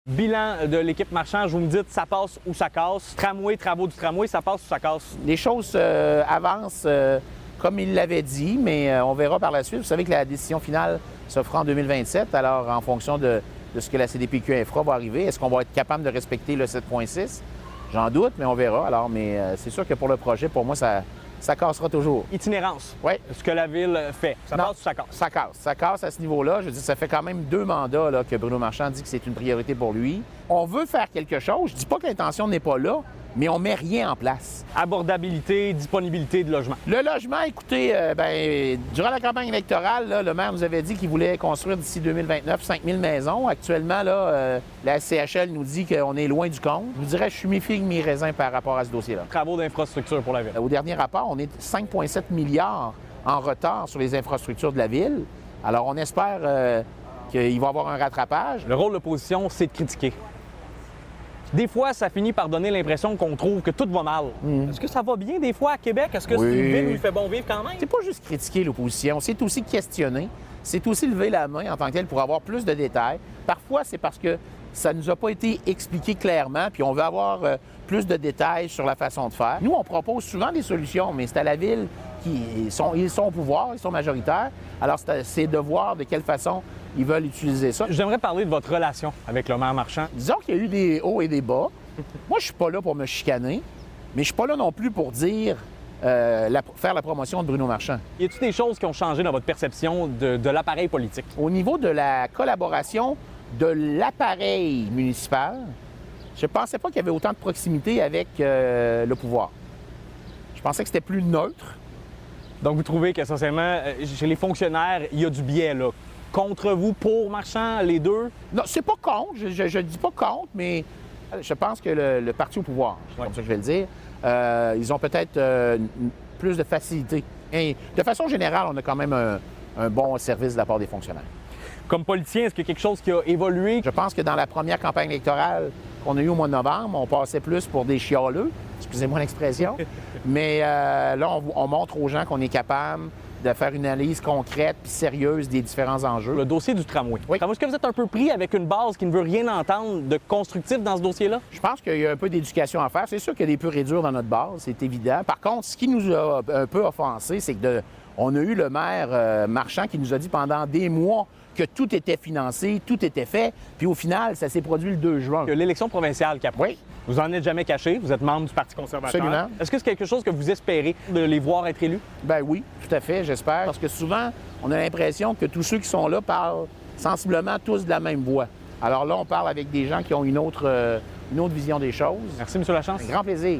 Bilan de l'équipe Marchand, vous me dites ça passe ou ça casse. Tramway, travaux du tramway, ça passe ou ça casse? Les choses avancent comme il l'avait dit, mais on verra par la suite. Vous savez que la décision finale se fera en 2027, alors en fonction de ce que la CDPQ Infra va arriver, est-ce qu'on va être capable de respecter le 7.6? J'en doute, mais on verra. Alors, mais c'est sûr que pour le projet, pour moi, ça cassera toujours. Itinérance. Oui. Ce que la ville fait. Ça Non, passe ou ça casse? Ça casse. Ça casse à ce niveau-là. Je veux dire, ça fait quand même 2 mandats là, que Bruno Marchand dit que c'est une priorité pour lui. On veut faire quelque chose. Je dis pas que l'intention n'est pas là, mais on met rien en place. Abordabilité, disponibilité de logement. Le logement, écoutez, durant la campagne électorale, là, le maire nous avait dit qu'il voulait construire d'ici 2029 5000 maisons. Actuellement, là, la SCHL nous dit qu'on est loin du compte. Je vous dirais, je suis méfié de mes raisins par rapport à ce dossier-là. Travaux d'infrastructure pour la ville. Au dernier rapport, on est 5,7 milliards en retard sur les infrastructures de la ville. Alors, on espère qu'il va y avoir un rattrapage. Le rôle de l'opposition, c'est de critiquer. Des fois, ça finit par donner l'impression qu'on trouve que tout va mal. Est-ce que ça va bien des fois à Québec? Est-ce que c'est une ville où il fait bon vivre quand même? C'est pas juste critiquer l'opposition, c'est aussi questionner, c'est aussi lever la main en tant que tel pour avoir plus de détails. Parfois, c'est parce que ça ne nous a pas été expliqué clairement, puis on veut avoir plus de détails sur la façon de faire. Nous, on propose souvent des solutions, mais c'est à la ville ils sont au pouvoir, ils sont majoritaires. Alors, c'est de voir de quelle façon ils veulent utiliser ça. J'aimerais parler de votre relation avec le maire Marchand. Disons qu'il y a eu des hauts et des bas. Moi, je suis pas là pour me chicaner, mais je suis pas là non plus pour dire faire la promotion de Bruno Marchand. Y a-t-il des choses qui ont changé dans votre perception de l'appareil politique? Au niveau de la collaboration de l'appareil municipal, je ne pensais pas qu'il y avait autant de proximité avec le pouvoir. Je pensais que c'était plus neutre. Donc, vous trouvez qu'essentiellement, chez les fonctionnaires, il y a du biais, là. Contre vous, pour Marchand, les deux? Non, c'est pas contre. Je ne dis pas contre, mais je pense que le parti au pouvoir, c'est comme ça que je vais le dire, ils ont peut-être plus de facilité. Et de façon générale, on a quand même un bon service de la part des fonctionnaires. Comme politicien, est-ce qu'il y a quelque chose qui a évolué? Je pense que dans la première campagne électorale qu'on a eue au mois de novembre, on passait plus pour des chialeux, excusez-moi l'expression, mais là, on montre aux gens qu'on est capable de faire une analyse concrète puis sérieuse des différents enjeux. Le dossier du tramway. Oui. Est-ce que vous êtes un peu pris avec une base qui ne veut rien entendre de constructif dans ce dossier-là? Je pense qu'il y a un peu d'éducation à faire. C'est sûr qu'il y a des purs et durs dans notre base, c'est évident. Par contre, ce qui nous a un peu offensé, c'est que on a eu le maire Marchand qui nous a dit pendant des mois que tout était financé, tout était fait, puis au final, ça s'est produit le 2 juin. L'élection provinciale qui approche. Oui. Vous en êtes jamais caché, vous êtes membre du Parti conservateur. Absolument. Est-ce que c'est quelque chose que vous espérez de les voir être élus? Ben oui, tout à fait, j'espère. Parce que souvent, on a l'impression que tous ceux qui sont là parlent sensiblement tous de la même voix. Alors là, on parle avec des gens qui ont une autre vision des choses. Merci, M. Lachance. Un grand plaisir.